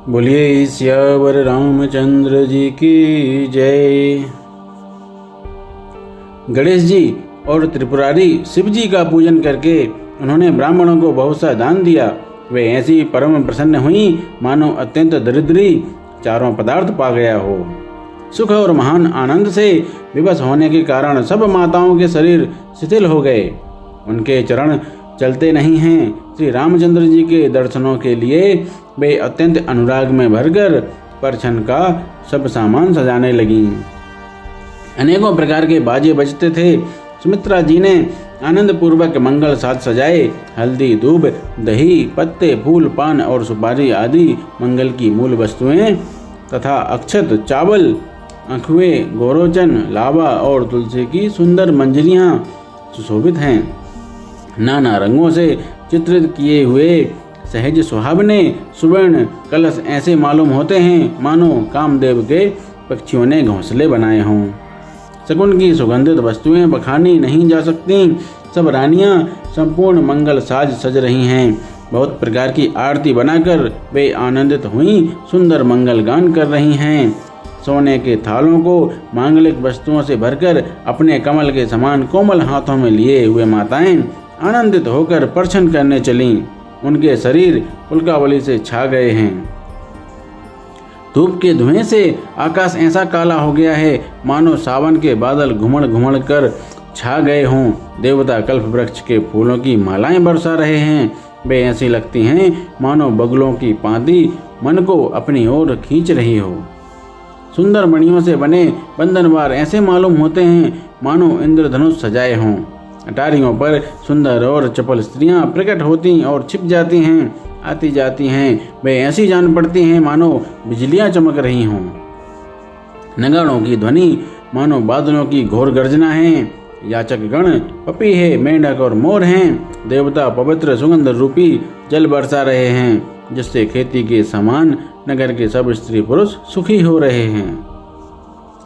बोलिए सियावर रामचंद्र जी की जय। गणेश जी और त्रिपुरारी शिव जी का पूजन करके उन्होंने ब्राह्मणों को बहुत सा दान दिया। वे ऐसी परम प्रसन्न हुई मानो अत्यंत दरिद्री चारों पदार्थ पा गया हो। सुख और महान आनंद से विवश होने के कारण सब माताओं के शरीर शिथिल हो गए। उनके चरण चलते नहीं हैं। श्री रामचंद्र जी के दर्शनों के लिए वे अत्यंत अनुराग में भरकर परछन का सब सामान सजाने लगीं। अनेकों प्रकार के बाजे बजते थे। सुमित्रा जी ने आनंद पूर्वक मंगल साज सजाए। हल्दी, दूब, दही, पत्ते, फूल, पान और सुपारी आदि मंगल की मूल वस्तुएं तथा अक्षत, चावल, अखवे, गोरोचन, लावा और तुलसी की सुंदर मंजरियां सुशोभित हैं। नाना रंगों से चित्रित किए हुए सहज सुहावने सुवर्ण कलश ऐसे मालूम होते हैं मानो कामदेव के पक्षियों ने घोंसले बनाए हों। शकुन की सुगंधित वस्तुएं बखानी नहीं जा सकती। सब रानियां संपूर्ण मंगल साज सज रही हैं। बहुत प्रकार की आरती बनाकर वे आनंदित हुई सुंदर मंगल गान कर रही हैं। सोने के थालों को मांगलिक वस्तुओं से भरकर अपने कमल के समान कोमल हाथों में लिए हुए माताएं आनंदित होकर परछन करने चलीं। उनके शरीर पुलकावली से छा गए हैं। धूप के धुएं से आकाश ऐसा काला हो गया है मानो सावन के बादल घुमड़ घुमड़ कर छा गए हों। देवता कल्प वृक्ष के फूलों की मालाएं बरसा रहे हैं। वे ऐसी लगती हैं मानो बगुलों की पांति मन को अपनी ओर खींच रही हो। सुंदर मणियों से बने बंधनवार ऐसे मालूम होते हैं मानो इंद्रधनुष सजाए हों। अटारियों पर सुंदर और चपल स्त्रियां प्रकट होती और छिप जाती हैं, आती जाती हैं। वे ऐसी जान पड़ती हैं मानो बिजलियां चमक रही हों। नगाड़ों की ध्वनि मानो बादलों की घोर गर्जना है। याचक गण पपीहे, मेंढक और मोर हैं। देवता पवित्र सुगंध रूपी जल बरसा रहे हैं, जिससे खेती के समान नगर के सब स्त्री पुरुष सुखी हो रहे हैं।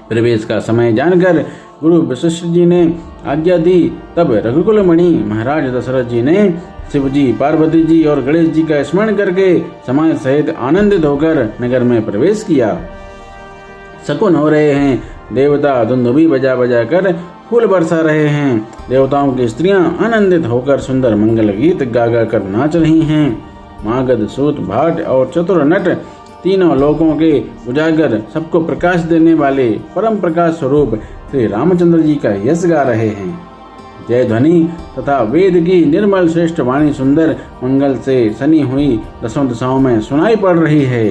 प्रवेश का समय जानकर गुरु वशिष्ठ जी ने आज्ञा दी। तब रघुकुल मणि महाराज दशरथ जी ने शिव जी, पार्वती जी और गणेश जी का स्मरण करके समाज सहित आनंदित होकर नगर में प्रवेश किया। शकुन हो रहे हैं। देवता दुंदुभी बजा बजा कर फूल बरसा रहे हैं। देवताओं की स्त्रियां आनंदित होकर सुंदर मंगल गीत गा गा कर नाच रही हैं। मागध, सूत, भाट और चतुर नट तीनों लोकों के उजागर सबको प्रकाश देने वाले परम प्रकाश स्वरूप श्री रामचंद्र जी का यश गा रहे हैं। जय ध्वनि तथा वेद की निर्मल श्रेष्ठ वाणी सुंदर मंगल से सनी हुई दसों दिशाओं में सुनाई पड़ रही है।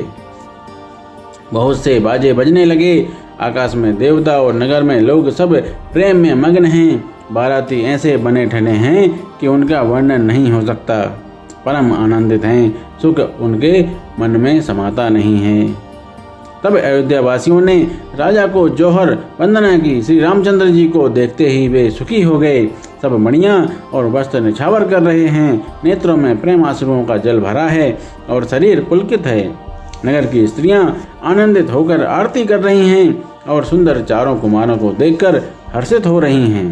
बहुत से बाजे बजने लगे। आकाश में देवता और नगर में लोग सब प्रेम में मग्न हैं। बाराती ऐसे बने ठने हैं कि उनका वर्णन नहीं हो सकता। परम आनंदित हैं। सुख उनके मन में समाता नहीं है। तब अयोध्या वासियों ने राजा को जौहर वंदना की। श्री रामचंद्र जी को देखते ही वे सुखी हो गए। सब मणियां और वस्त्र निछावर कर रहे हैं। नेत्रों में प्रेम आंसुओं का जल भरा है और शरीर पुलकित है। नगर की स्त्रियां आनंदित होकर आरती कर रही हैं और सुंदर चारों कुमारों को देखकर हर्षित हो रही हैं।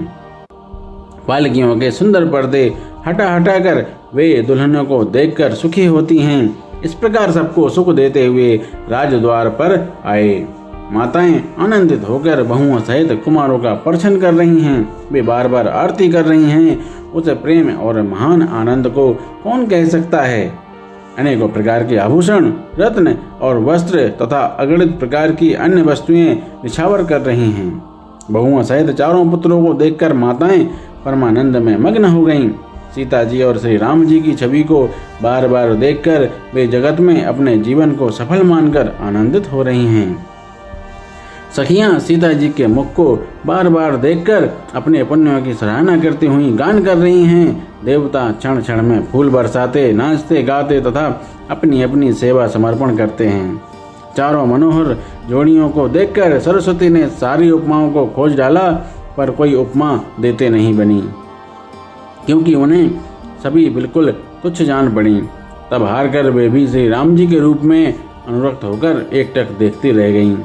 पालकियों के सुंदर पर्दे हटा हटा कर वे दुल्हनों को देखकर सुखी होती हैं। इस प्रकार सबको सुख देते हुए राजद्वार पर आए। माताएं आनंदित होकर बहुओं सहित कुमारों का परछन कर रही हैं। वे बार बार आरती कर रही हैं। उस प्रेम और महान आनंद को कौन कह सकता है। अनेकों प्रकार के आभूषण, रत्न और वस्त्र तथा अगणित प्रकार की अन्य वस्तुएं निछावर कर रही हैं। बहुओं सहित चारों पुत्रों को देखकर माताएं परमानंद में मग्न हो गईं। सीता जी और श्री राम जी की छवि को बार बार देखकर वे जगत में अपने जीवन को सफल मानकर आनंदित हो रही हैं। सखियां सीता जी के मुख को बार बार देखकर अपने पुण्यों की सराहना करती हुई गान कर रही हैं। देवता क्षण क्षण में फूल बरसाते, नाचते गाते तथा अपनी अपनी सेवा समर्पण करते हैं। चारों मनोहर जोड़ियों को देखकर सरस्वती ने सारी उपमाओं को खोज डाला, पर कोई उपमा देते नहीं बनी, क्योंकि उन्हें सभी बिल्कुल तुच्छ जान पड़ी। तब हार कर वे भी श्री राम जी के रूप में अनुरक्त होकर एकटक देखती रह गईं।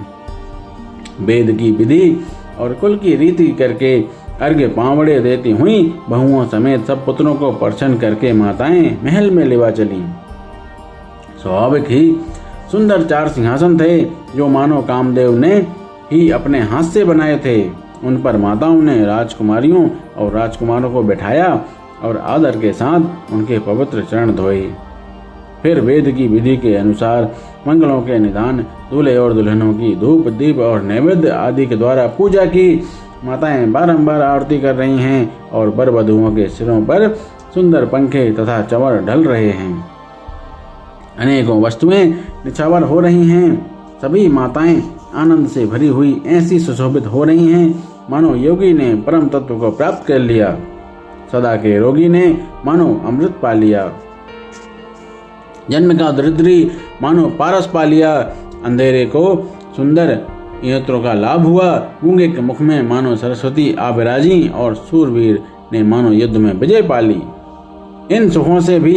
वेद की विधि और कुल की रीति करके अर्घ्य पावड़े देती हुई बहुओं समेत सब पुत्रों को परछन करके माताएं महल में लेवा चली। स्वाभाविक ही सुंदर 4 सिंहासन थे जो मानो कामदेव ने ही अपने हाथ से बनाए थे। उन पर माताओं ने राजकुमारियों और राजकुमारों को बैठाया और आदर के साथ उनके पवित्र चरण धोए। फिर वेद की विधि के अनुसार मंगलों के निदान, दूल्हे और दुल्हनों की धूप दीप और नैवेद्य आदि के द्वारा पूजा की। माताएं बारंबार आरती कर रही हैं और वर वधुओं के सिरों पर सुंदर पंखे तथा चंवर ढल रहे हैं। अनेकों वस्तुएं निछावर हो रही हैं। सभी माताएं आनंद से भरी हुई ऐसी सुशोभित हो रही हैं मानो योगी ने परम तत्व को प्राप्त कर लिया, सदा के रोगी ने मानो अमृत पा लिया, जन्म का दरिद्री मानो पारस पा लिया, अंधेरे को सुंदर नेत्रों का लाभ हुआ, गूंगे के मुख में मानो सरस्वती आ विराजी और सूरवीर ने मानो युद्ध में विजय पा ली। इन सुखों से भी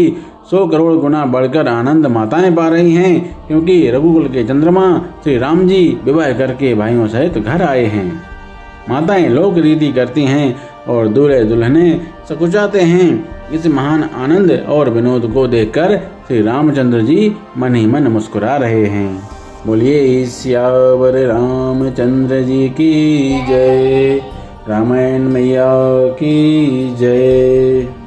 100 करोड़ गुना बढ़कर आनंद माताएं पा रही हैं, क्योंकि रघुकुल के चंद्रमा श्री राम जी विवाह करके भाइयों सहित घर आए हैं। माताएं लोक रीति करती हैं और दूल्हे दुल्हने सकुचाते हैं। इस महान आनंद और विनोद को देखकर श्री रामचंद्र जी मन ही मन मुस्कुरा रहे हैं। बोलिए सियावर रामचंद्र जी की जय, रामायण मैया की जय।